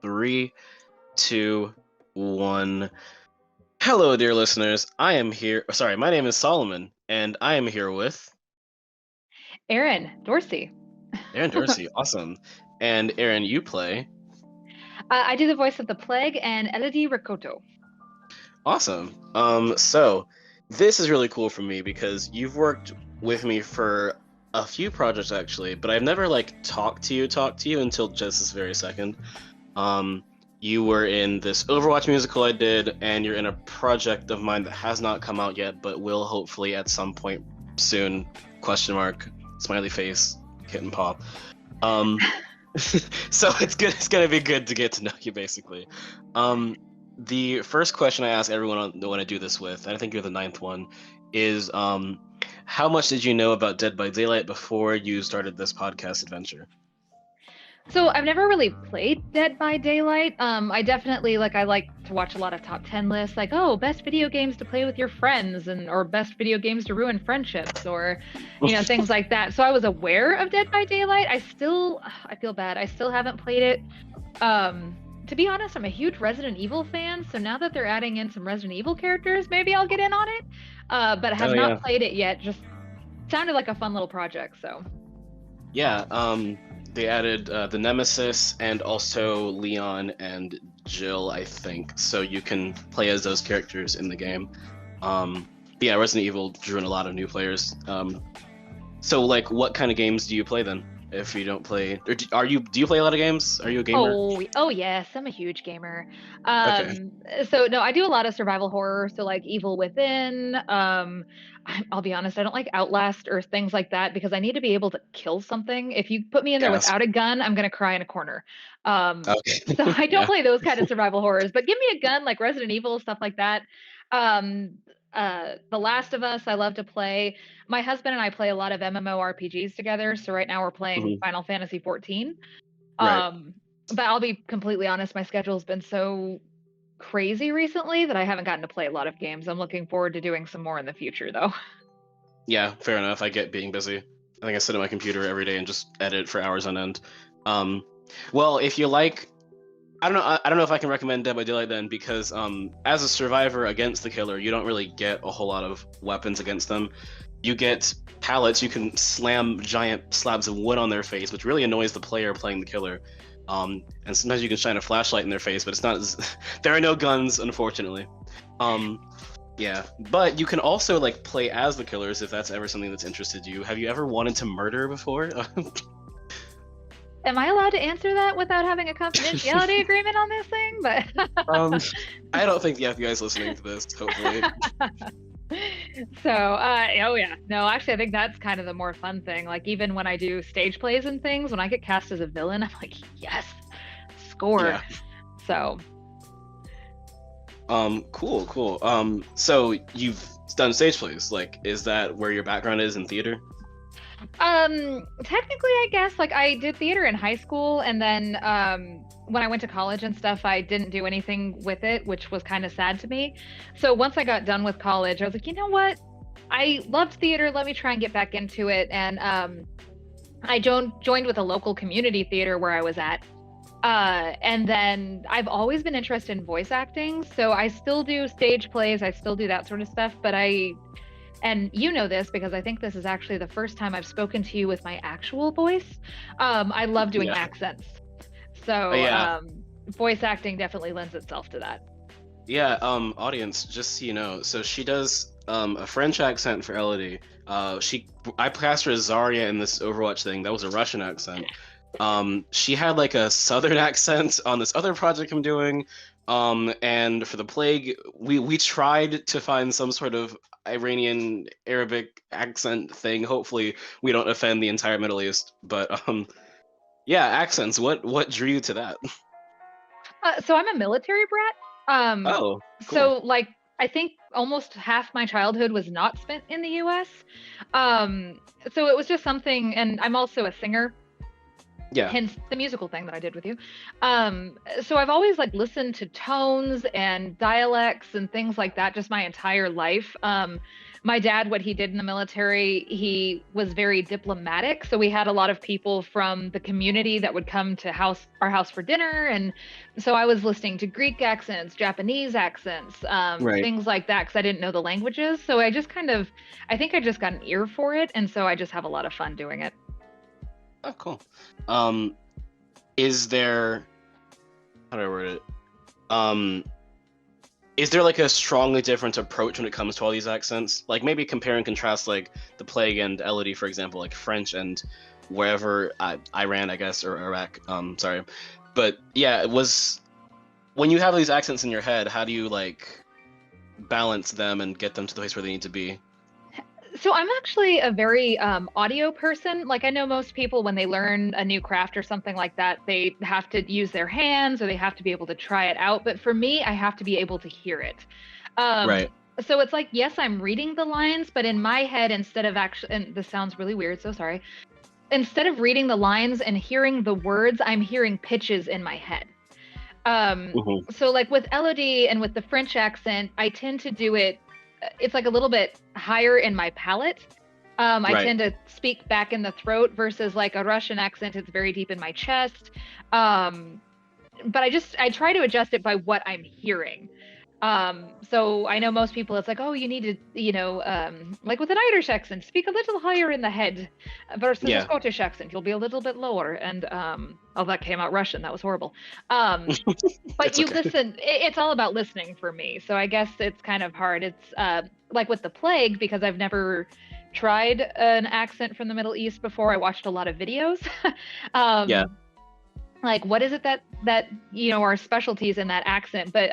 Three, two, one. Hello, dear listeners. I am here. Sorry, my name is Solomon, and I am here with Eryn Dorsey. Eryn Dorsey. Awesome. And Eryn, you play. I do the voice of the Plague and Elodie Rakoto. Awesome. So this is really cool for me because you've worked with me for a few projects actually, but I've never talked to you until just this very second. You were in this Overwatch musical I did, and you're in a project of mine that has not come out yet, but will hopefully at some point soon. Question mark, smiley face, kitten paw. So it's good. It's gonna be good to get to know you, basically. The first question I ask everyone when I do this with, and I think you're the ninth one, is how much did you know about Dead by Daylight before you started this podcast adventure? So I've never really played Dead by Daylight. I definitely I like to watch a lot of top 10 lists, like, oh, best video games to play with your friends, and or best video games to ruin friendships, or things like that. So I was aware of Dead by Daylight. I feel bad. I still haven't played it. To be honest, I'm a huge Resident Evil fan, so now that they're adding in some Resident Evil characters, maybe I'll get in on it. But I have not played it yet. Just sounded like a fun little project, so. Yeah, they added the Nemesis and also Leon and Jill, I think, so you can play as those characters in the game. Yeah, Resident Evil drew in a lot of new players. So what kind of games do you play then? If you don't play, or do you play a lot of games? Are you a gamer? Oh yes, I'm a huge gamer. Okay. So no, I do a lot of survival horror, so like Evil Within. I'll be honest, I don't like Outlast or things like that because I need to be able to kill something. If you put me in there Gasp. without a gun, I'm gonna cry in a corner. Okay. So I don't Yeah. play those kind of survival horrors, but give me a gun like Resident Evil, stuff like that. The Last of Us, I love to play. My husband and I play a lot of MMORPGs together, so right now we're playing Mhm. Final Fantasy 14. Right. But I'll be completely honest, my schedule's been so crazy recently that I haven't gotten to play a lot of games. I'm looking forward to doing some more in the future, though. Yeah, fair enough. I get being busy. I think I sit at my computer every day and just edit for hours on end. Um, well, if you like, I don't know. I don't know if I can recommend Dead by Daylight then, because as a survivor against the killer, you don't really get a whole lot of weapons against them. You get pallets. You can slam giant slabs of wood on their face, which really annoys the player playing the killer. And sometimes you can shine a flashlight in their face, but it's not. There are no guns, unfortunately. Yeah, but you can also play as the killers if that's ever something that's interested you. Have you ever wanted to murder before? Am I allowed to answer that without having a confidentiality agreement on this thing? But I don't think the FBI is listening to this, hopefully. So, oh yeah, no, actually, I think that's kind of the more fun thing. Like even when I do stage plays and things, when I get cast as a villain, I'm like, yes, score. Yeah. So, Cool. So you've done stage plays. Is that where your background is in theater? technically, I guess like I did theater in high school, and then when I went to college and stuff, I didn't do anything with it, which was kind of sad to me. So once I got done with college, I was like, you know what? I loved theater. Let me try and get back into it. And I joined with a local community theater where I was at. And then I've always been interested in voice acting, so I still do stage plays, I still do that sort of stuff, but and you know this because I think this is actually the first time I've spoken to you with my actual voice. I love doing Yeah. accents. So, Yeah. voice acting definitely lends itself to that. Yeah. Audience, just so you know, so she does a French accent for Elodie. I cast her as Zarya in this Overwatch thing. That was a Russian accent. She had a southern accent on this other project I'm doing. And for the Plague, we tried to find some sort of Iranian Arabic accent thing. Hopefully, we don't offend the entire Middle East. But yeah, accents. What drew you to that? So I'm a military brat. Oh, cool. So like I think almost half my childhood was not spent in the US. Um, so it was just something, and I'm also a singer. Yeah. hence the musical thing that I did with you. So I've always like listened to tones and dialects and things like that just my entire life. My dad, what he did in the military, he was very diplomatic. So we had a lot of people from the community that would come to our house for dinner. And so I was listening to Greek accents, Japanese accents, Right. things like that, because I didn't know the languages. So I think I just got an ear for it. And so I just have a lot of fun doing it. Oh, cool. Um, is there, how do I word it? Is there like a strongly different approach when it comes to all these accents? Like maybe compare and contrast like the Plague and Elodie, for example, like French and wherever Iran, I guess, or Iraq. Sorry, but yeah, it was when you have these accents in your head. How do you like balance them and get them to the place where they need to be? So I'm actually a very audio person. Like I know most people when they learn a new craft or something like that, they have to use their hands or they have to be able to try it out. But for me, I have to be able to hear it. Um, Right. so it's like, yes, I'm reading the lines, but in my head, instead of actually, and this sounds really weird, so sorry. Instead of reading the lines and hearing the words, I'm hearing pitches in my head. Hmm. So like with Elodie and with the French accent, I tend to do it, it's like a little bit higher in my palate. I Right. tend to speak back in the throat versus like a Russian accent, it's very deep in my chest. Um, but I try to adjust it by what I'm hearing. So I know most people, it's like, oh, you need to, like with an Irish accent, speak a little higher in the head versus a Yeah. Scottish accent, you'll be a little bit lower. And oh, that came out Russian. That was horrible. Um, but It's you okay. listen, it's all about listening for me. So I guess it's kind of hard. It's like with the Plague, because I've never tried an accent from the Middle East before. I watched a lot of videos. Yeah. um, like what is it that are specialties in that accent, but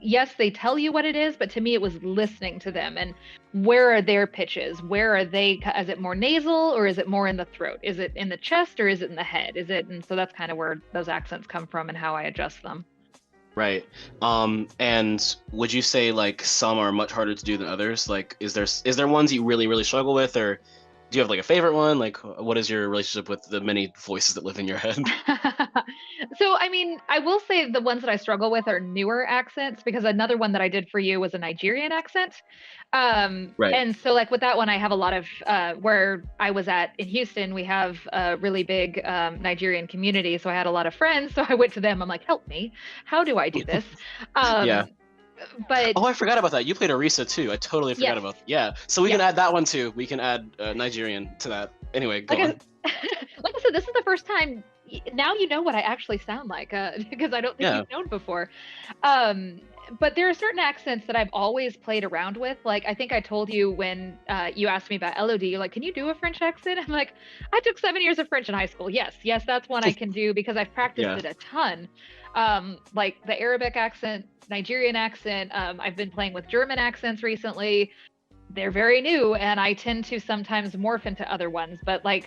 yes, they tell you what it is, but to me it was listening to them and where are their pitches, where are they, is it more nasal or is it more in the throat, is it in the chest or is it in the head, is it, and so that's kind of where those accents come from and how I adjust them. Right. And would you say like some are much harder to do than others? Like, is there ones you really, really struggle with, or do you have like a favorite one? Like, what is your relationship with the many voices that live in your head? So, I mean, I will say the ones that I struggle with are newer accents because another one that I did for you was a Nigerian accent. Right. And so, like with that one, I have a lot of where I was at in Houston, we have a really big Nigerian community. So I had a lot of friends. So I went to them. I'm like, help me. How do I do this? Yeah. Um, but Oh, I forgot about that. You played Arisa too. I totally forgot yes, about. Yeah. So we can yes. add that one too. We can add Nigerian to that. Anyway, go Like I, on. like I said, this is the first time now you know what I actually sound like because I don't think Yeah. you've known before. Um, but there are certain accents that I've always played around with. Like I think I told you when you asked me about Elodie, you're like, "Can you do a French accent?" I'm like, "I took 7 years of French in high school. Yes, yes, that's one I can do because I've practiced Yeah. it a ton." Like the Arabic accent, Nigerian accent. I've been playing with German accents recently. They're very new and I tend to sometimes morph into other ones, but like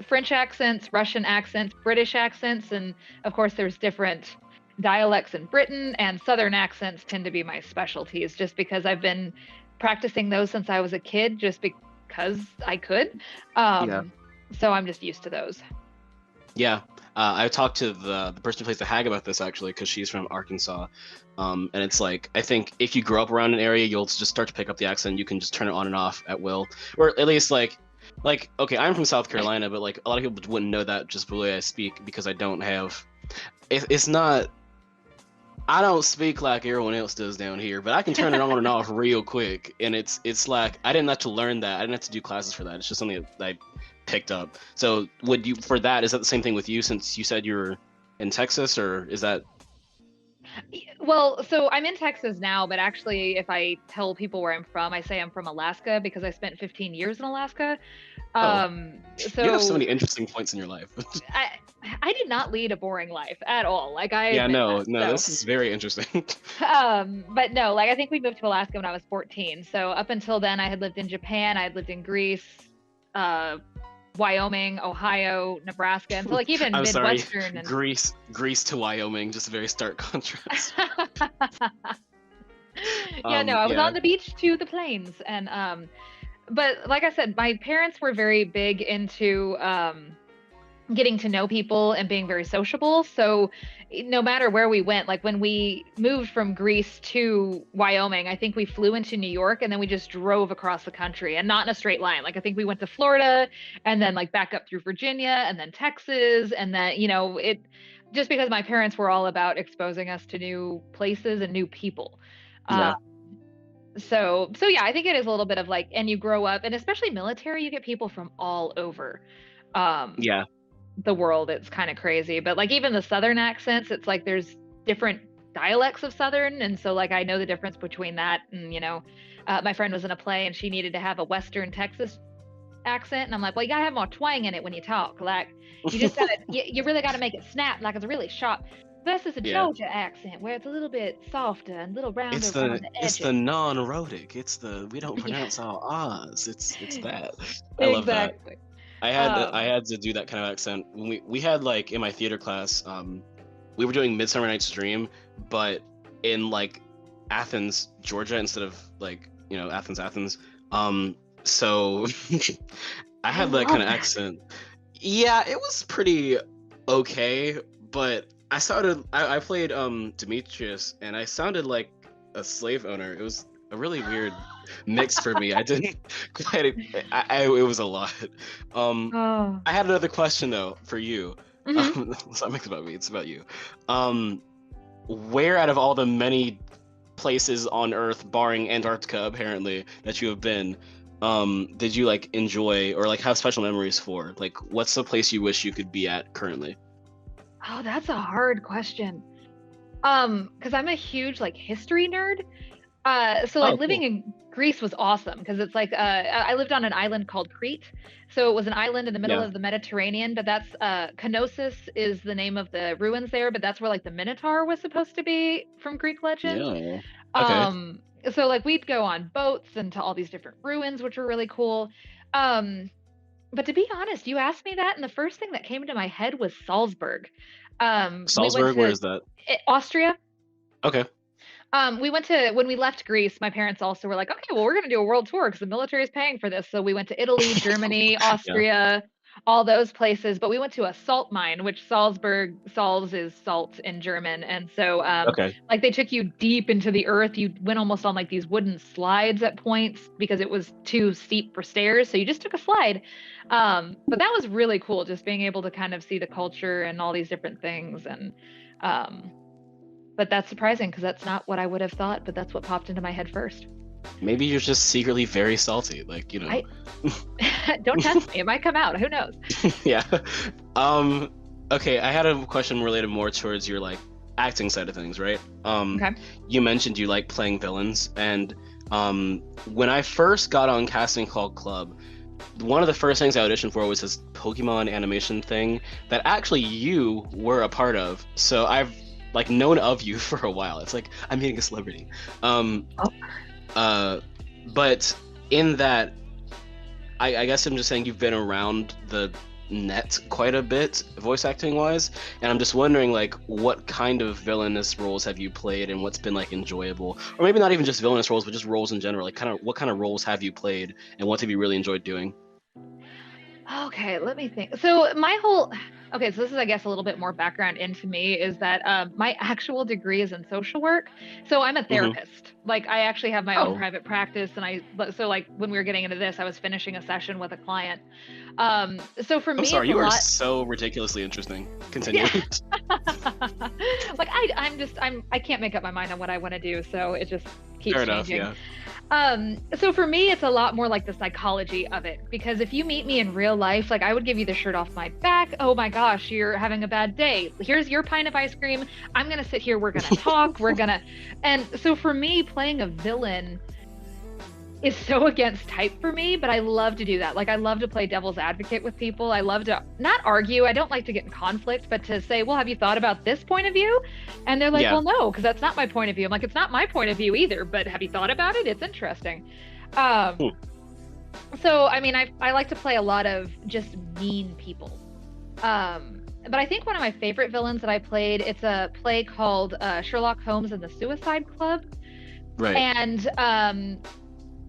French accents, Russian accents, British accents, and of course there's different dialects in Britain, and Southern accents tend to be my specialties just because I've been practicing those since I was a kid just because I could. Yeah. So I'm just used to those. Yeah. I talked to the person who plays the hag about this actually because she's from Arkansas. And it's like I think if you grow up around an area, you'll just start to pick up the accent. You can just turn it on and off at will, or at least like okay, I'm from South Carolina, but like a lot of people wouldn't know that just the way I speak because I don't have. It's not. I don't speak like everyone else does down here, but I can turn it on and off real quick. And it's like I didn't have to learn that. I didn't have to do classes for that. It's just something that I picked up. So would you for that? Is that the same thing with you since you said you're in Texas, or is that Well, so I'm in Texas now, but actually, if I tell people where I'm from, I say I'm from Alaska because I spent 15 years in Alaska. oh you have so So many interesting points in your life? I I did not lead a boring life at all. Like I Yeah, admit no, that. no, So this is very interesting. but no, like I think we moved to Alaska when I was 14. So up until then, I had lived in Japan, I had lived in Greece, uh, Wyoming, Ohio, Nebraska, and so like even I'm sorry, Midwestern and Greece to Wyoming, just a very stark contrast. yeah, no, I was Yeah, on the beach to the plains, and but like I said, my parents were very big into getting to know people and being very sociable. So no matter where we went, like when we moved from Greece to Wyoming, I think we flew into New York and then we just drove across the country, and not in a straight line. Like I think we went to Florida and then like back up through Virginia and then Texas. And then, it just because my parents were all about exposing us to new places and new people. Uh, Yeah. so yeah, I think it is a little bit of like, and you grow up, and especially military, you get people from all over. Um, Yeah. the world. It's kind of crazy, but like even the southern accents, it's like there's different dialects of southern, and so like I know the difference between that. And my friend was in a play and she needed to have a western Texas accent, and I'm like, well, you gotta have more twang in it when you talk. Like you just gotta you really gotta make it snap, like it's really sharp, versus a Yeah. Georgia accent where it's a little bit softer and a little rounder It's around the the it's the edges. non-rhotic. It's the we don't Yeah, pronounce our R's. It's that. I love that. exactly. I um had to do that kind of accent when we had like in my theater class. We were doing Midsummer Night's Dream, but in like Athens, Georgia, instead of like Athens. So I I had that kind love of that. accent. Yeah, it was pretty okay, but I played Demetrius, and I sounded like a slave owner. It was a really weird mix for me. I didn't quite. It was a lot. Um, Oh. I had another question though for you. Hmm. It's not about me. It's about you. Um, where out of all the many places on Earth, barring Antarctica, apparently, that you have been, did you like enjoy or like have special memories for? Like, what's the place you wish you could be at currently? Oh, that's a hard question. Because I'm a huge like history nerd. So like Oh, living cool. in Greece was awesome because it's like I lived on an island called Crete. So it was an island in the middle Yeah. of the Mediterranean, but that's Kenosis is the name of the ruins there, but that's where like the Minotaur was supposed to be from Greek legend. Yeah. Okay. Um, so like we'd go on boats and to all these different ruins, which were really cool. Um, but to be honest, you asked me that, and the first thing that came into my head was Salzburg. We went Salzburg, where to is that? Austria. Okay. We went to when we left Greece, my parents also were like, okay, well, we're gonna do a world tour because the military is paying for this. So we went to Italy, Germany, Yeah. Austria, all those places. But we went to a salt mine, which Salz is salt in German. And so Okay. like they took you deep into the earth. You went almost on like these wooden slides at points because it was too steep for stairs. So you just took a slide. But that was really cool, just being able to kind of see the culture and all these different things. And um but that's surprising because that's not what I would have thought, but that's what popped into my head first. Maybe you're just secretly very salty, like I don't test me. It might come out. Who knows? Yeah. Um. Okay, I had a question related more towards your like acting side of things, right? Okay. You mentioned you like playing villains, and when I first got on Casting Call Club, one of the first things I auditioned for was this Pokemon animation thing that actually you were a part of. So I've like known of you for a while. It's like I'm meeting a celebrity. Um, Oh. uh, but in that, I guess I'm just saying you've been around the net quite a bit, voice acting wise, and I'm just wondering like what kind of villainous roles have you played and what's been like enjoyable, or maybe not even just villainous roles, but just roles in general. Like kind of what kind of roles have you played and what have you really enjoyed doing? Okay, let me think. So okay, so this is I guess a little bit more background into me is that my actual degree is in social work. So I'm a Hmm. therapist. Like I actually have my own Oh, private practice, and so like when we were getting into this, I was finishing a session with a client. So for I'm me, it's sorry. a You are lot. so ridiculously interesting. Continue. Yeah. Like I can't make up my mind on what I want to do, so it just Fair keeps enough. changing. Yeah. So for me, it's a lot more like the psychology of it because if you meet me in real life, like I would give you the shirt off my back. Oh my gosh, you're having a bad day. Here's your pint of ice cream. I'm gonna sit here. We're gonna talk. And so for me, playing a villain is so against type for me, but I love to do that. Like I love to play devil's advocate with people. I love to not argue. I don't like to get in conflict, but to say, well, have you thought about this point of view? And they're like, Yeah. well, no, because that's not my point of view. I'm like, it's not my point of view either, but have you thought about it? It's interesting. Hmm. So I mean, I like to play a lot of just mean people. But I think one of my favorite villains that I played, it's a play called Sherlock Holmes and the Suicide Club. Right. And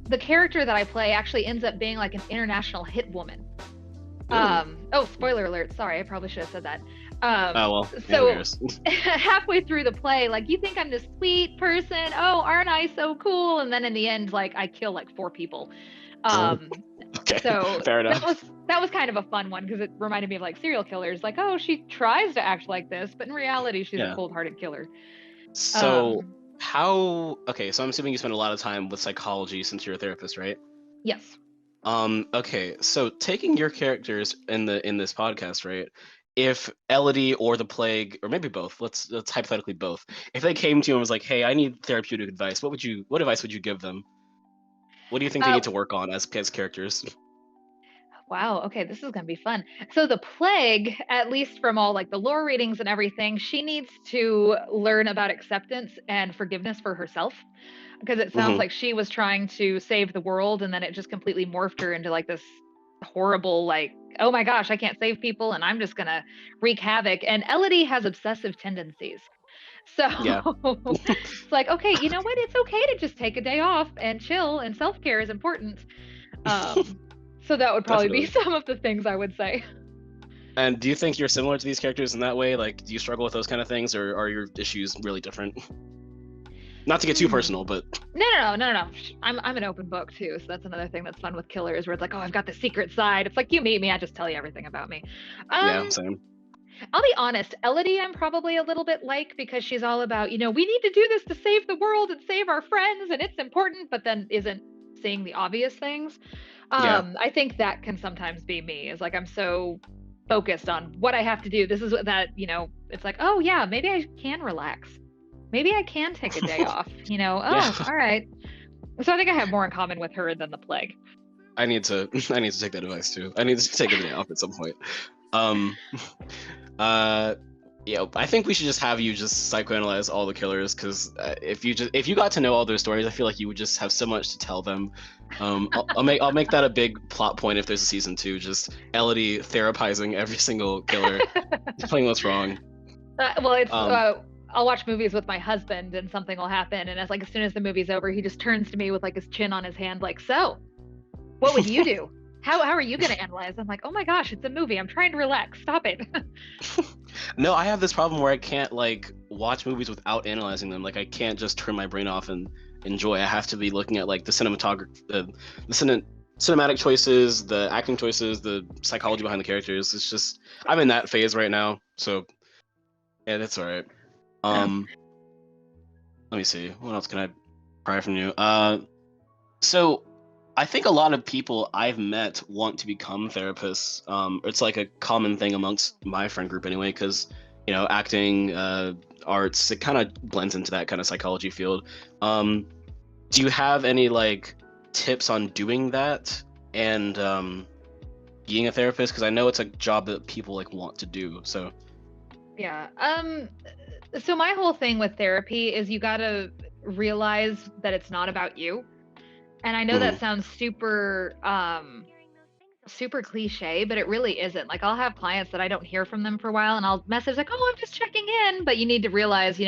the character that I play actually ends up being like an international hit woman. Oh, spoiler alert. Sorry, I probably should have said that. Oh well. So halfway through the play, like, you think I'm this sweet person. Oh, aren't I so cool? And then in the end, like, I kill like 4 people. Okay. So Fair enough. that was kind of a fun one because it reminded me of like serial killers. Like, oh, she tries to act like this, but in reality, she's a cold-hearted killer. So okay, so I'm assuming you spend a lot of time with psychology since you're a therapist, right? Yes. Okay, so taking your characters in this podcast, right? If Elodie or the Plague, or maybe both, let's hypothetically both, if they came to you and was like, "Hey, I need therapeutic advice," what advice would you give them? What do you think they need to work on as characters? Wow, okay, this is gonna be fun. So the Plague, at least from all like the lore readings and everything, she needs to learn about acceptance and forgiveness for herself. Because it sounds like she was trying to save the world and then it just completely morphed her into like this horrible, like, oh my gosh, I can't save people and I'm just gonna wreak havoc. And Elodie has obsessive tendencies. So Yeah. it's like, okay, you know what? It's okay to just take a day off and chill, and self-care is important. So that would probably be some of the things I would say. And do you think you're similar to these characters in that way? Like, do you struggle with those kind of things, or are your issues really different? Not to get too personal, but no. I'm an open book too, so that's another thing that's fun with killers, where it's like, oh, I've got the secret side. It's like, you meet me, I just tell you everything about me. Yeah, same. I'll be honest, Elodie, I'm probably a little bit like, because she's all about, we need to do this to save the world and save our friends, and it's important, but then isn't seeing the obvious things. I think that can sometimes be me. Is like, I'm so focused on what I have to do. This is what that, it's like, oh yeah, maybe I can relax. Maybe I can take a day off, all right. So I think I have more in common with her than the Plague. I need to take that advice too. I need to take a day off at some point. I think we should just have you just psychoanalyze all the killers, because if you got to know all their stories, I feel like you would just have so much to tell them. I'll make that a big plot point if there's a season 2, just Elodie therapizing every single killer, explaining what's wrong. I'll watch movies with my husband and something will happen, and as soon as the movie's over, he just turns to me with like his chin on his hand, like, so what would you do? How are you going to analyze? I'm like, oh my gosh, it's a movie. I'm trying to relax. Stop it. No, I have this problem where I can't like watch movies without analyzing them. Like, I can't just turn my brain off and enjoy. I have to be looking at like the cinematography, the cinematic choices, the acting choices, the psychology behind the characters. It's just, I'm in that phase right now. So yeah, that's all right. Let me see. What else can I pry from you? So I think a lot of people I've met want to become therapists. It's like a common thing amongst my friend group anyway, because acting, arts, it kind of blends into that kind of psychology field. Do you have any like tips on doing that and being a therapist? Because I know it's a job that people like want to do. So yeah. So my whole thing with therapy is you got to realize that it's not about you. And I know that sounds super cliche, but it really isn't. Like, I'll have clients that I don't hear from them for a while, and I'll message like, oh, I'm just checking in. But you need to realize,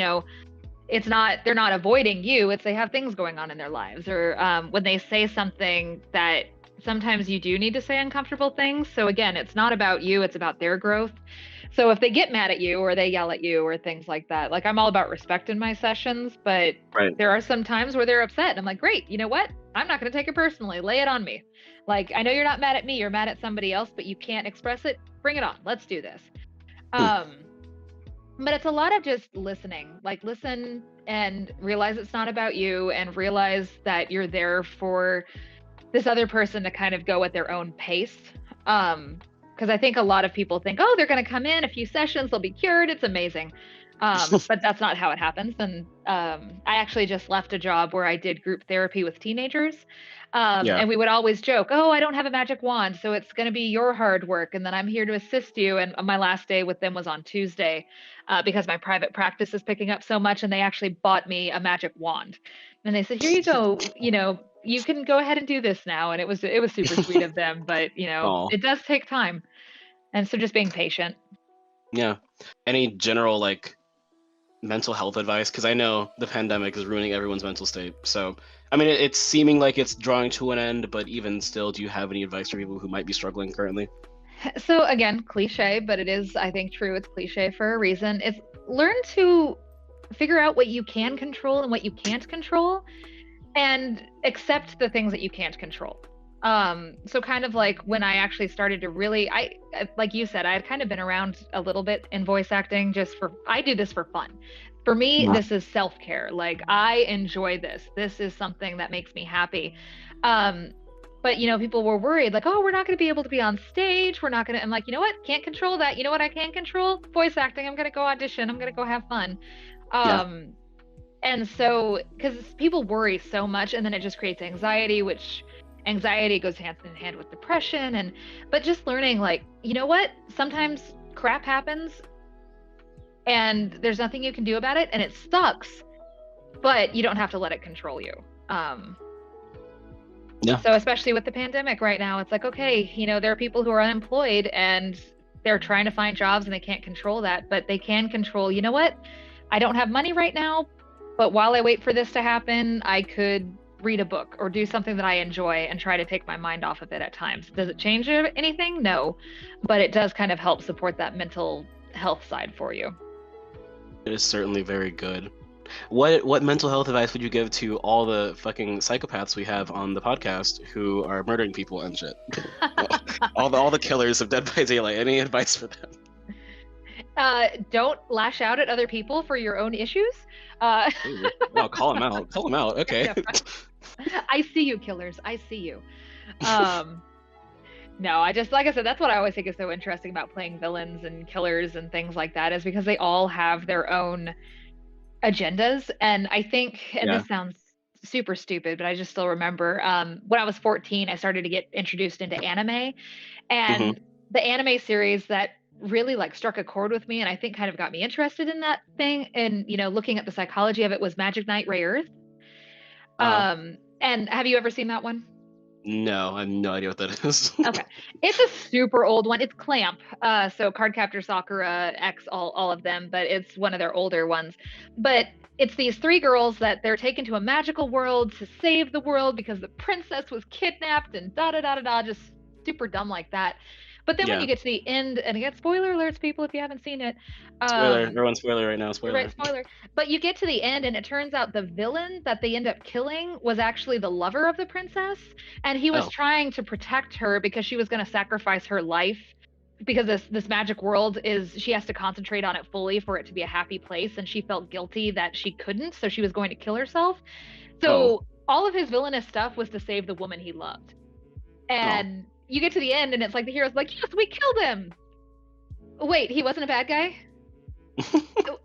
it's not, they're not avoiding you. It's they have things going on in their lives. Or when they say something, that sometimes you do need to say uncomfortable things. So again, it's not about you, it's about their growth. So if they get mad at you or they yell at you or things like that, like, I'm all about respect in my sessions, but there are some times where they're upset. And I'm like, great, you know what? I'm not going to take it personally. Lay it on me. Like, I know you're not mad at me, you're mad at somebody else, but you can't express it. Bring it on. Let's do this. But it's a lot of just listening. Like, listen and realize it's not about you, and realize that you're there for this other person to kind of go at their own pace. Because I think a lot of people think, oh, they're going to come in a few sessions, they'll be cured. It's amazing. But that's not how it happens. And I actually just left a job where I did group therapy with teenagers. And we would always joke, oh, I don't have a magic wand, so it's going to be your hard work. And then I'm here to assist you. And my last day with them was on Tuesday because my private practice is picking up so much. And they actually bought me a magic wand. And they said, here you go, you can go ahead and do this now. And it was super sweet of them, but it does take time. And so just being patient. Yeah. Any general like mental health advice? Because I know the pandemic is ruining everyone's mental state. So, I mean, it's seeming like it's drawing to an end, but even still, do you have any advice for people who might be struggling currently? So again, cliche, but it is, I think, true. It's cliche for a reason. It's learn to figure out what you can control and what you can't control, and accept the things that you can't control. So kind of like when I actually started to really, like you said, I had kind of been around a little bit in voice acting just for, I do this for fun. For me, Yeah. this is self-care. Like I enjoy this. This is something that makes me happy. Um, but people were worried, like, oh, we're not going to be able to be on stage. We're not going to. I'm like, you know what? Can't control that. You know what I can control? Voice acting. I'm going to go audition. I'm going to go have fun. Yeah. Um, and so, because people worry so much, and then it just creates anxiety, which anxiety goes hand in hand with depression. But just learning, like, you know what? Sometimes crap happens and there's nothing you can do about it, and it sucks, but you don't have to let it control you. Um, Yeah. so, especially with the pandemic right now, it's like, okay, there are people who are unemployed and they're trying to find jobs and they can't control that, but they can control, you know what? I don't have money right now, but while I wait for this to happen, I could read a book or do something that I enjoy and try to take my mind off of it at times. Does it change anything? No, but it does kind of help support that mental health side for you. It is certainly very good. What mental health advice would you give to all the fucking psychopaths we have on the podcast who are murdering people and shit? all the killers of Dead by Daylight. Any advice for them? Don't lash out at other people for your own issues. Ooh, wow, call them out. Call them out. Okay. I see you, killers. I see you. No, I just, like I said, that's what I always think is so interesting about playing villains and killers and things like that, is because they all have their own agendas. And I think, and Yeah. this sounds super stupid, but I just still remember when I was 14, I started to get introduced into anime. Hmm. And the anime series that really like struck a chord with me and I think kind of got me interested in that thing and looking at the psychology of it was Magic Knight Ray Earth. Uh, And have you ever seen that one? no, I have no idea what that is. Okay. It's a super old one. It's Clamp. So Cardcaptor Sakura, X, all of them, but it's one of their older ones. But it's these three girls that they're taken to a magical world to save the world because the princess was kidnapped and da da da da da, just super dumb like that. But then when Yeah. you get to the end, and again, spoiler alerts, people, if you haven't seen it, Spoiler. um, Everyone spoiler right now. right, Spoiler. spoiler. But you get to the end, and it turns out the villain that they end up killing was actually the lover of the princess, and he was Oh. trying to protect her because she was going to sacrifice her life because this magic world is she has to concentrate on it fully for it to be a happy place, and she felt guilty that she couldn't, so she was going to kill herself. Oh. So all of his villainous stuff was to save the woman he loved. Oh. And you get to the end, and it's like the hero's like, "Yes, we killed him." Wait, he wasn't a bad guy?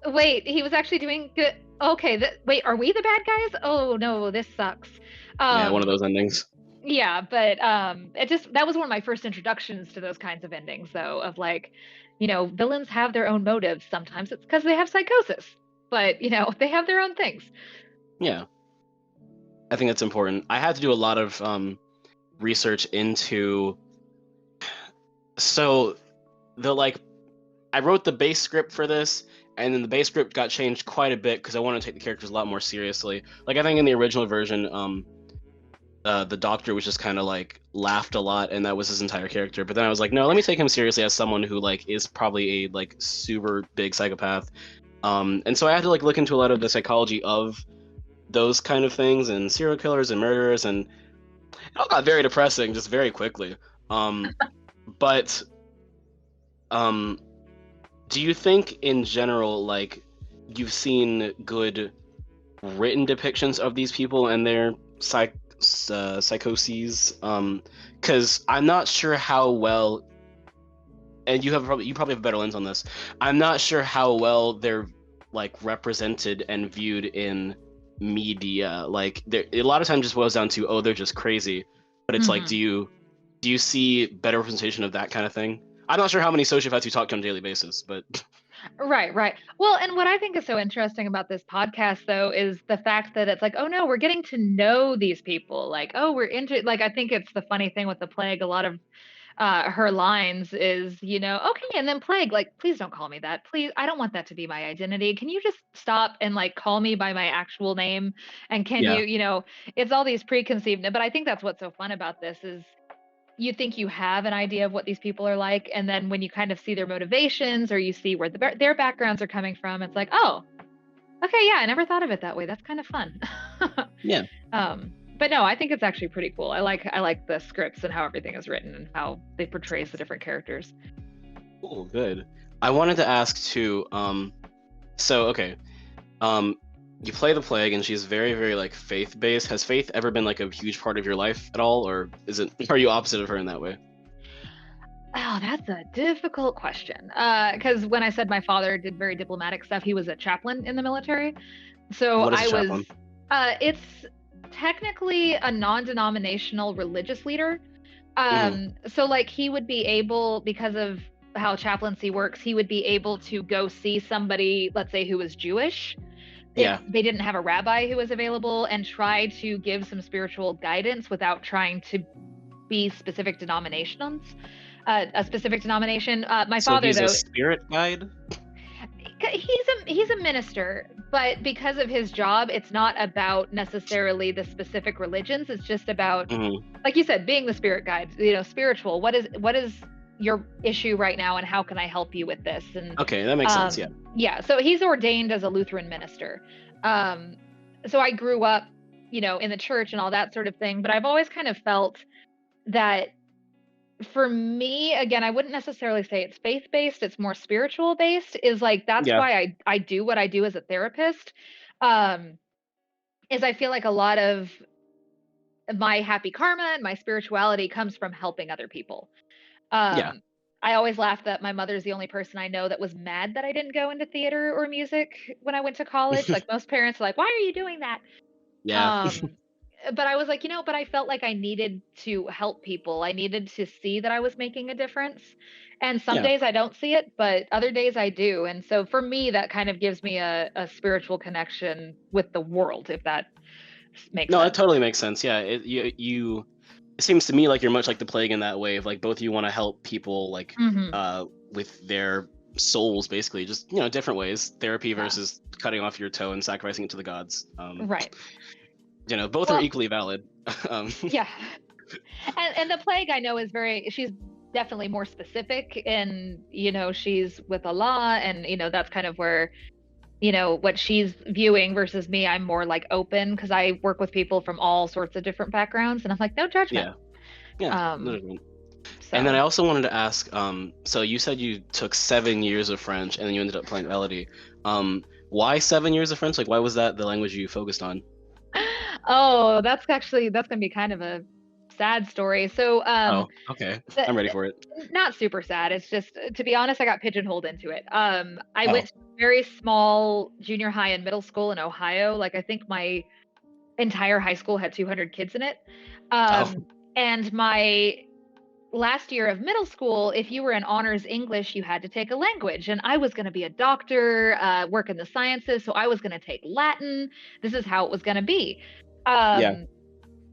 Wait, he was actually doing good. Okay, wait, are we the bad guys? Oh no, this sucks. Yeah, one of Um, those endings. yeah, but it just that was one of my first introductions to those kinds of endings, though, of like, villains have their own motives. Sometimes it's because they have psychosis, but they have their own things. Yeah, I think that's important. I had to do a lot of research into. So, I wrote the base script for this, and then the base script got changed quite a bit because I wanted to take the characters a lot more seriously. Like I think in the original version, the doctor was just kind of like laughed a lot, and that was his entire character. But then I was like, no, let me take him seriously as someone who like is probably a like super big psychopath. And so I had to like look into a lot of the psychology of those kind of things and serial killers and murderers, and it all got very depressing just very quickly. Um, but um, do you think in general, like, you've seen good written depictions of these people and their psychoses? Because I'm not sure how well, and you probably have a better lens on this. I'm not sure how well they're like represented and viewed in media. Like, a lot of times just boils down to, oh, they're just crazy. But it's like, Mhm. do you see better representation of that kind of thing? I'm not sure how many sociopaths you talk to on a daily basis, but Right, right. Well, and what I think is so interesting about this podcast, though, is the fact that it's like, oh no, we're getting to know these people. Like, oh, we're into, like, I think it's the funny thing with the plague. A lot of her lines is, okay, and then plague, like, please don't call me that. Please, I don't want that to be my identity. Can you just stop and like call me by my actual name? And can yeah, you, it's all these preconceived, but I think that's what's so fun about this is you think you have an idea of what these people are like, and then when you kind of see their motivations or you see where their backgrounds are coming from, it's like, oh, okay, yeah, I never thought of it that way. That's kind of fun. Yeah. But no, I think it's actually pretty cool. I like the scripts and how everything is written and how they portrays the different characters. Cool, good. I wanted to ask too, so okay. You play the plague and she's very, very like faith-based. Has faith ever been like a huge part of your life at all, or are you opposite of her in that way? Oh, that's a difficult question. Because when I said my father did very diplomatic stuff, he was a chaplain in the military. So What is a I was, chaplain? it's technically a non-denominational religious leader. So like he would be able, because of how chaplaincy works, he would be able to go see somebody, let's say, who was Jewish, if Yeah, they didn't have a rabbi who was available, and try to give some spiritual guidance without trying to be specific denominations, a specific denomination. My so father, he's a though, spirit guide. he's a minister, but because of his job, it's not about necessarily the specific religions. It's just about, Hmm. like you said, being the spirit guide. Spiritual. What is your issue right now, and how can I help you with this? And Okay, that makes sense. Yeah. yeah, so he's ordained as a Lutheran minister. Um, so I grew up, in the church and all that sort of thing, but I've always kind of felt that for me, again, I wouldn't necessarily say it's faith-based, it's more spiritual based, is like that's Yeah. why I do what I do as a therapist. Um, is I feel like a lot of my happy karma and my spirituality comes from helping other people. Yeah. Um, I always laugh that my mother's the only person I know that was mad that I didn't go into theater or music when I went to college. Like most parents are like, "Why are you doing that?" Yeah. Um, but I was like, but I felt like I needed to help people. I needed to see that I was making a difference. And some Yeah. days I don't see it, but other days I do. And so for me, that kind of gives me a spiritual connection with the world, if that makes No, it sense. totally makes sense. Yeah. It seems to me like you're much like the plague in that way of like both you want to help people like Hmm. with their souls basically, just different ways. Therapy Yeah. versus cutting off your toe and sacrificing it to the gods. Right. Both are Well, equally valid. um, yeah. And the plague I know is she's definitely more specific, and she's with Allah, and that's kind of where what she's viewing versus me. I'm more like open because I work with people from all sorts of different backgrounds, and I'm like, no judgment. yeah. Yeah. No um judgment. And then I so also wanted to ask, so you said you took 7 years of French and then you ended up playing Elodie. Why 7 years of French? Like, why was that the language you focused on? oh, that's gonna be kind of a sad story. So Oh, okay. the, I'm ready for it. not super sad. It's just, to be honest, I got pigeonholed into it. I Oh, went to a very small junior high and middle school in Ohio. Like I think my entire high school had 200 kids in it. oh, And my last year of middle school, if you were in honors English, you had to take a language. And I was going to be a doctor, work in the sciences. So I was going to take Latin. This is how it was going to be. yeah. Um,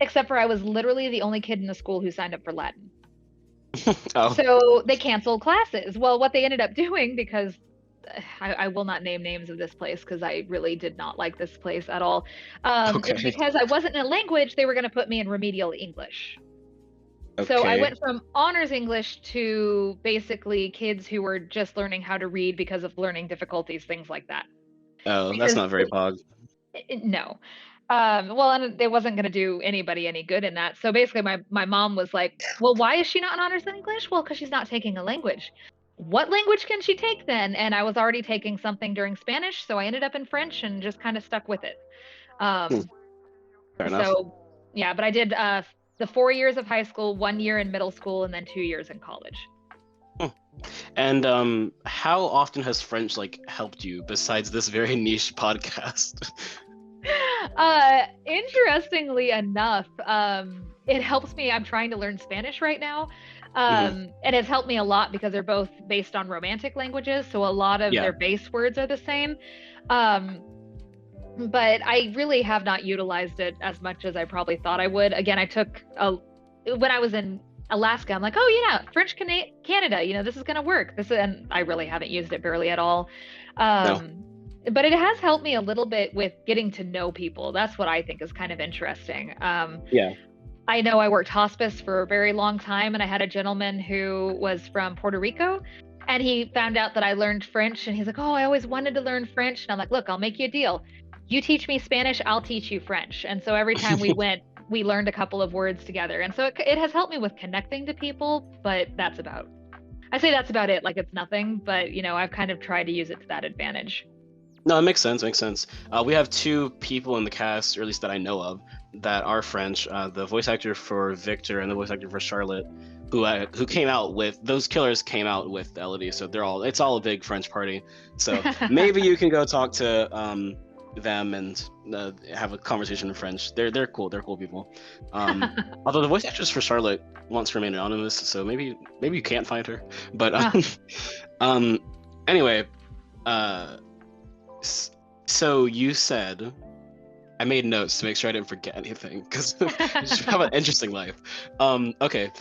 except for I was literally the only kid in the school who signed up for Latin. Oh, So they canceled classes. Well, what they ended up doing, because I will not name names of this place because I really did not like this place at all, is okay. because I wasn't in a language, they were going to put me in remedial English. So I Okay. went from honors English to basically kids who were just learning how to read because of learning difficulties, things like that. Oh, that's Because not very pog. no. Well, and it wasn't going to do anybody any good in that. So basically, my mom was like, "Well, why is she not in honors English? Well, because she's not taking a language. What language can she take then?" And I was already taking something during Spanish, so I ended up in French and just kind of stuck with it. Hmm, Um, fair enough. so yeah, but I did the 4 years of high school, 1 year in middle school, and then 2 years in college. Hmm. And how often has French like helped you besides this very niche podcast? Interestingly enough, it helps me. I'm trying to learn Spanish right now. Hmm. And it's helped me a lot because they're both based on romantic languages, so a lot of Yeah. their base words are the same. Um, but I really have not utilized it as much as I probably thought I would. Again, when I was in Alaska, I'm like, oh yeah, French Canada, this is gonna work. And I really haven't used it barely at all. No. Um, but it has helped me a little bit with getting to know people. That's what I think is kind of interesting. Yeah. I know I worked hospice for a very long time, and I had a gentleman who was from Puerto Rico, and he found out that I learned French, and he's like, "Oh, I always wanted to learn French." And I'm like, "Look, I'll make you a deal. You teach me Spanish, I'll teach you French." And so every time we went, we learned a couple of words together. And so it has helped me with connecting to people, but I say that's about it. Like it's nothing, but I've kind of tried to use it to that advantage. No, it makes sense. Makes sense. We have two people in the cast, or at least that I know of, that are French. The voice actor for Victor and the voice actor for Charlotte, who came out with those killers came out with Elodie. So it's all a big French party. So maybe you can go talk to them and have a conversation in French. They're cool. They're cool people. Although the voice actress for Charlotte wants to remain anonymous, so maybe you can't find her. But anyway. So you said, I made notes to make sure I didn't forget anything because you have an interesting life. Okay,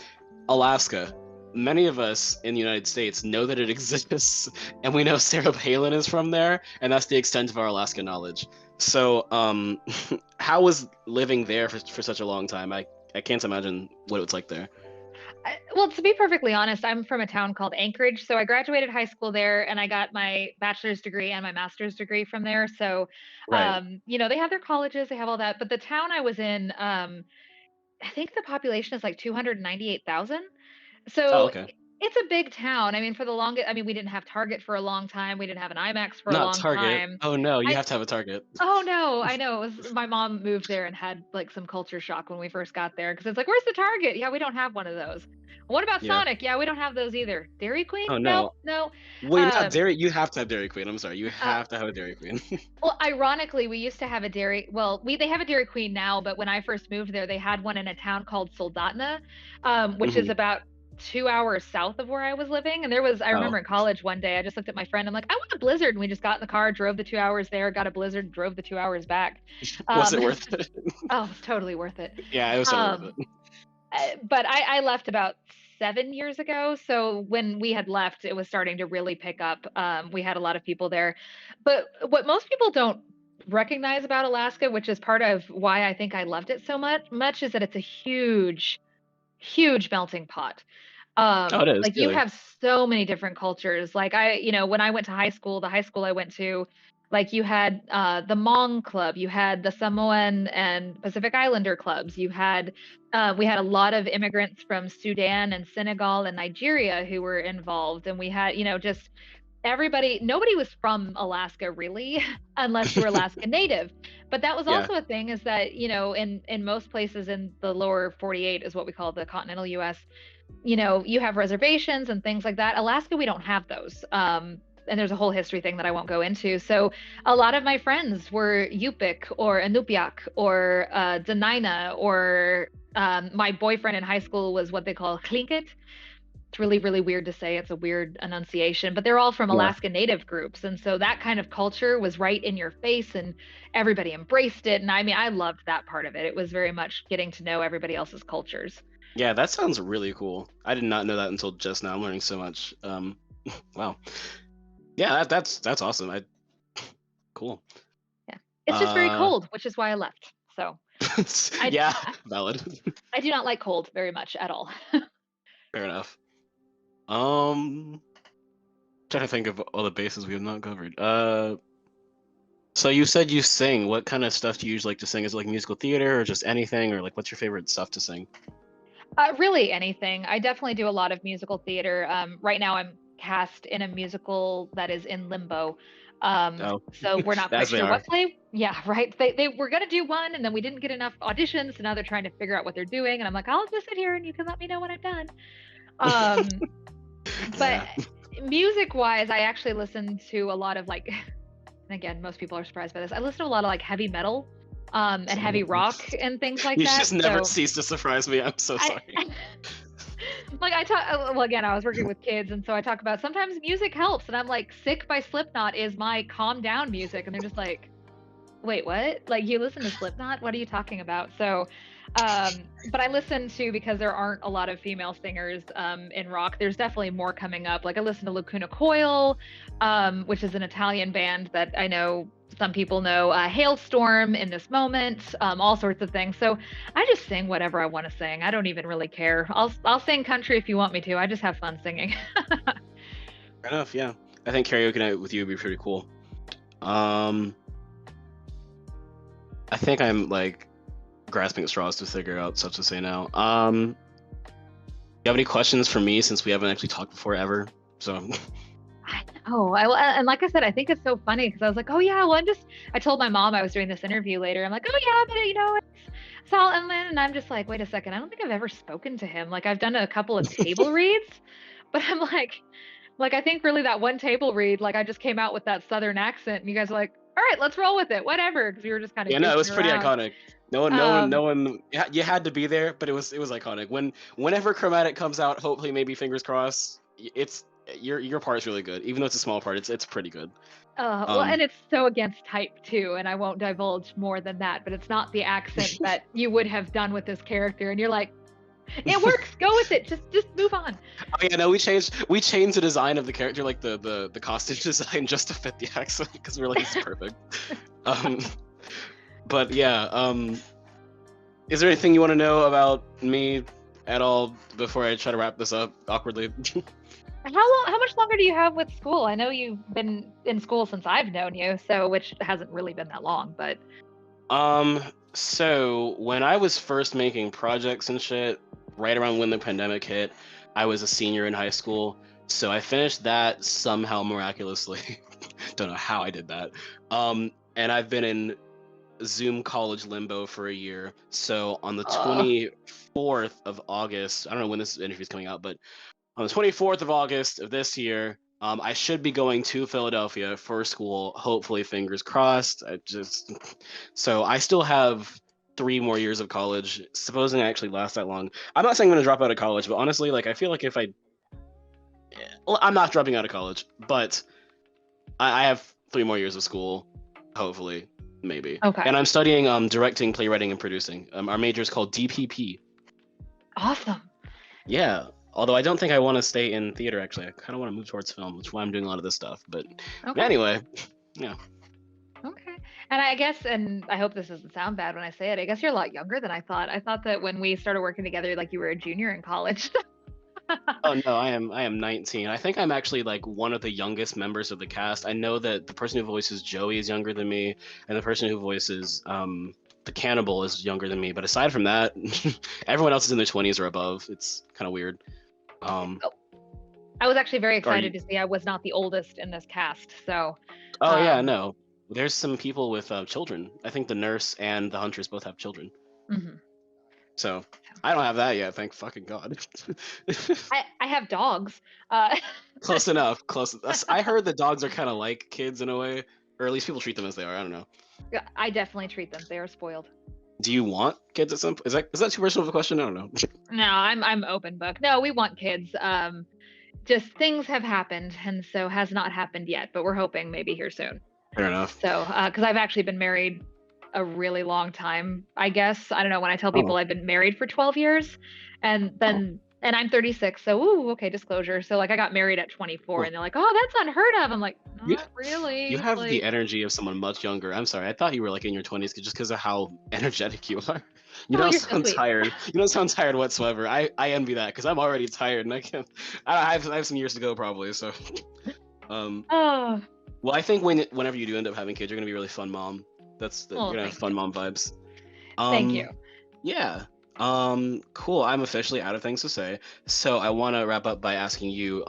Alaska. Many of us in the United States know that it exists, and we know Sarah Palin is from there, and that's the extent of our Alaska knowledge. So, how was living there for such a long time? I can't imagine what it was like there. Well, to be perfectly honest, I'm from a town called Anchorage. So I graduated high school there and I got my bachelor's degree and my master's degree from there. So, Right. they have their colleges, they have all that. But the town I was in, I think the population is like 298,000. Oh, So okay. it's a big town. I mean, for the longest, I mean, we didn't have Target for a long time. We didn't have an IMAX for a Not long Target. time. Oh no, you I, have to have a Target. oh no, I know. It was my mom moved there and had like some culture shock when we first got there because it's like, where's the Target? Yeah, we don't have one of those. What about Yeah. Sonic? Yeah, we don't have those either. Dairy Queen? Oh No, no. no. Well, you have Um, Dairy. You have to have Dairy Queen. I'm sorry. You uh, have to have a Dairy Queen. well, ironically, we used to have a dairy. Well, they have a Dairy Queen now, but when I first moved there, they had one in a town called Soldotna, which is Hmm. about 2 hours south of where I was living. And I Oh, remember in college one day, I just looked at my friend. I'm like, I want a Blizzard. And we just got in the car, drove the 2 hours there, got a Blizzard, drove the 2 hours back. was it Um, worth it? oh, it was totally worth it. Yeah, it was totally worth Um, it. but I left about 7 years ago. So when we had left, it was starting to really pick up. We had a lot of people there. But what most people don't recognize about Alaska, which is part of why I think I loved it so much, is that it's a huge, huge melting pot. Oh, it is Like you really. have so many different cultures. Like when I went to high school, the high school I went to, like you had the Hmong club, you had the Samoan and Pacific Islander clubs, we had a lot of immigrants from Sudan and Senegal and Nigeria who were involved, and we had just nobody was from Alaska really, unless you were Alaska native. But that was Yeah. also a thing, is that in most places in the lower 48, is what we call the continental US, you have reservations and things like that. Alaska, we don't have those. And there's a whole history thing that I won't go into. So a lot of my friends were Yupik or Inupiaq or Dena'ina, or my boyfriend in high school was what they call Tlingit. It's really, really weird to say. It's a weird enunciation, but they're all from Yeah. Alaska Native groups. And so that kind of culture was right in your face and everybody embraced it. And I mean, I loved that part of it. It was very much getting to know everybody else's cultures. Yeah, that sounds really cool. I did not know that until just now. I'm learning so much. Wow. Yeah, that's awesome. Cool. Yeah. It's just very Uh, cold, which is why I left. So I, yeah, I valid. I do not like cold very much at all. Fair enough. Um, Trying to think of all the bases we have not covered. So you said you sing. What kind of stuff do you usually like to sing? Is it like musical theater or just anything, or like what's your favorite stuff to sing? Really anything. I definitely do a lot of musical theater. Right now I'm cast in a musical that is in limbo. Oh, So we're not quite as they sure are. what play. Yeah, right. They were gonna do one and then we didn't get enough auditions, so now they're trying to figure out what they're doing. And I'm like, I'll just sit here and you can let me know when I'm done. Um, but Yeah. music wise, I actually listen to a lot of like, and again, most people are surprised by this. I listen to a lot of like heavy metal, and heavy rock and things like You that. just never So cease to surprise me. I'm so I, sorry. like I talk, well, again, I was working with kids, and so I talk about sometimes music helps, and I'm like, Sick by Slipknot is my calm down music, and they're just like, wait, what? Like you listen to Slipknot? What are you talking about? So, but I listen to because there aren't a lot of female singers in rock. There's definitely more coming up. Like I listen to Lacuna Coil, which is an Italian band that I know some people know. Hailstorm, In This Moment, all sorts of things. So I just sing whatever I want to sing. I don't even really care. I'll sing country if you want me to. I just have fun singing. Fair enough. Yeah, I think karaoke night with you would be pretty cool. I think I'm like grasping at straws to figure out stuff to say now. You have any questions for me since we haven't actually talked before ever? So And like I said, I think it's so funny because I was like, oh yeah, well, I told my mom I was doing this interview later. I'm like, oh yeah, but it's Salt and Lynn. And I'm just like, wait a second, I don't think I've ever spoken to him. Like I've done a couple of table reads, but I'm like, I think really that one table read, like I just came out with that Southern accent and you guys are like, all right, let's roll with it, whatever. Cause we were just kind of yeah, no, it was pretty around. iconic. No one, no one, no one. You had to be there, but it was iconic. Whenever Chromatic comes out, hopefully, maybe fingers crossed, it's your part is really good. Even though it's a small part, it's pretty good. Well, and it's so against type too, and I won't divulge more than that, but it's not the accent that you would have done with this character, and you're like, it works, go with it, just move on. Oh yeah, no, we changed the design of the character, like the costume design, just to fit the accent, because we're like, it's perfect. But yeah, is there anything you want to know about me at all before I try to wrap this up awkwardly? How much longer do you have with school? I know you've been in school since I've known you, so which hasn't really been that long, but So when I was first making projects and shit, right around when the pandemic hit, I was a senior in high school. So I finished that somehow miraculously. Don't know how I did that. And I've been in Zoom college limbo for a year. So on the 24th of August, I don't know when this interview is coming out, but on the 24th of August of this year, I should be going to Philadelphia for school. Hopefully, fingers crossed. So I still have 3 more years of college, supposing I actually last that long. I'm not saying I'm gonna drop out of college, but honestly, like I feel like well, I'm not dropping out of college, but I have 3 more years of school, hopefully, maybe. Okay. And I'm studying directing, playwriting, and producing. Our major is called DPP. Awesome. Yeah. Although I don't think I want to stay in theater, actually. I kind of want to move towards film, which is why I'm doing a lot of this stuff. But anyway, yeah. Okay. And I guess, and I hope this doesn't sound bad when I say it, I guess you're a lot younger than I thought. I thought that when we started working together, like you were a junior in college. Oh no, I am 19. I think I'm actually like one of the youngest members of the cast. I know that the person who voices Joey is younger than me, and the person who voices the cannibal is younger than me. But aside from that, everyone else is in their 20s or above. It's kind of weird. I was actually very excited to see I was not the oldest in this cast. So. Oh yeah, no. There's some people with children. I think the nurse and the huntress both have children. Mm-hmm. So I don't have that yet. Thank fucking God. I have dogs. Close enough. Close. I heard that dogs are kind of like kids in a way, or at least people treat them as they are. I don't know. Yeah, I definitely treat them. They are spoiled. Do you want kids at some? Is that too personal of a question? I don't know. No, I'm open book. No, we want kids. Just things have happened, and so has not happened yet, but we're hoping maybe here soon. Fair enough. So, because I've actually been married a really long time, I guess. I don't know, when I tell people I've been married for 12 years, and then and I'm 36, so okay, disclosure. So like I got married at 24, and they're like, oh, that's unheard of. I'm like, not really. You have the energy of someone much younger. I'm sorry, I thought you were like in your 20s just because of how energetic you are. You don't sound tired. You don't sound tired whatsoever. I envy that because I'm already tired and I can't. I have some years to go probably. So, well, I think whenever you do end up having kids, you're gonna be a really fun mom. You're gonna have fun mom vibes. Thank you. Yeah. Cool. I'm officially out of things to say. So I want to wrap up by asking you,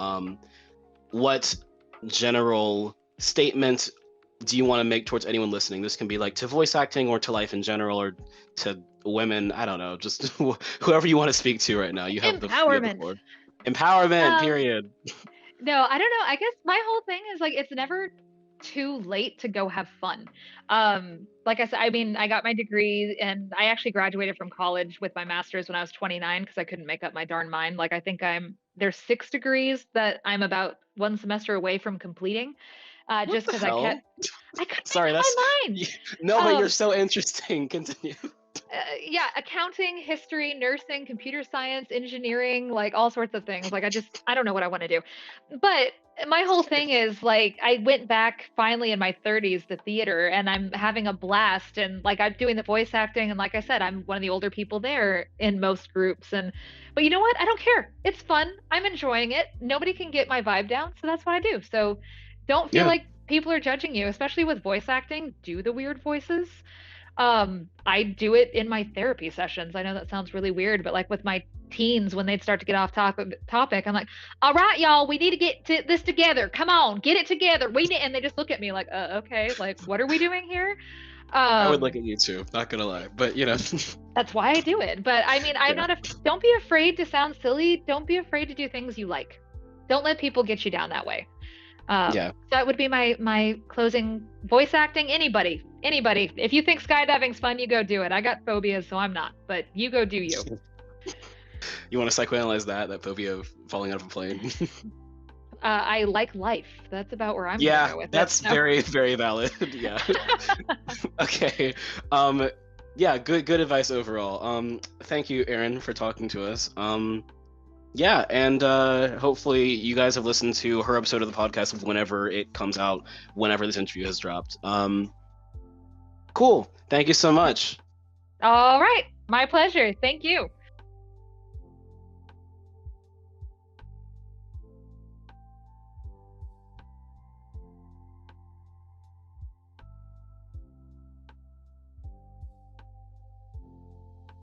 what general statement do you want to make towards anyone listening? This can be like to voice acting or to life in general or to women. I don't know. Just whoever you want to speak to right now. You have empowerment. Empowerment. Period. No, I don't know. I guess my whole thing is like it's never too late to go have fun. Like I said, I mean, I got my degree and I actually graduated from college with my master's when I was 29 because I couldn't make up my darn mind. Like I think there's 6 degrees that I'm about one semester away from completing. What just the because hell? I couldn't Sorry, make up that's my mind. no, but you're Um, so interesting. Continue. yeah, accounting, history, nursing, computer science, engineering, like all sorts of things. Like I don't know what I want to do. But my whole thing is like I went back finally in my 30s to theater and I'm having a blast and like I'm doing the voice acting and like I said, I'm one of the older people there in most groups and but you know what? I don't care. It's fun. I'm enjoying it. Nobody can get my vibe down, so that's what I do. So don't feel Yeah. like people are judging you, especially with voice acting. Do the weird voices. I do it in my therapy sessions. I know that sounds really weird, but like with my teens when they'd start to get off topic, I'm like, all right, y'all, we need to get to this together. Come on, get it together. We need, and they just look at me like, okay, like what are we doing here? I would look Um, at you too, not gonna lie. But you know. that's why I do it. But I mean, I'm Yeah. not a, don't be afraid to sound silly. Don't be afraid to do things you like. Don't let people get you down that way. Yeah. That would be my closing. Voice acting, anybody. If you think skydiving's fun, you go do it. I got phobias, so I'm not. But you go do you. You want to psychoanalyze that phobia of falling out of a plane? I like life. That's about where I'm gonna Yeah, go with that's it. No. very, very valid. Yeah. Okay. Yeah, good advice overall. Thank you, Eryn, for talking to us. Yeah, and hopefully you guys have listened to her episode of the podcast whenever it comes out, whenever this interview has dropped. Cool. Thank you so much. All right, my pleasure. Thank you.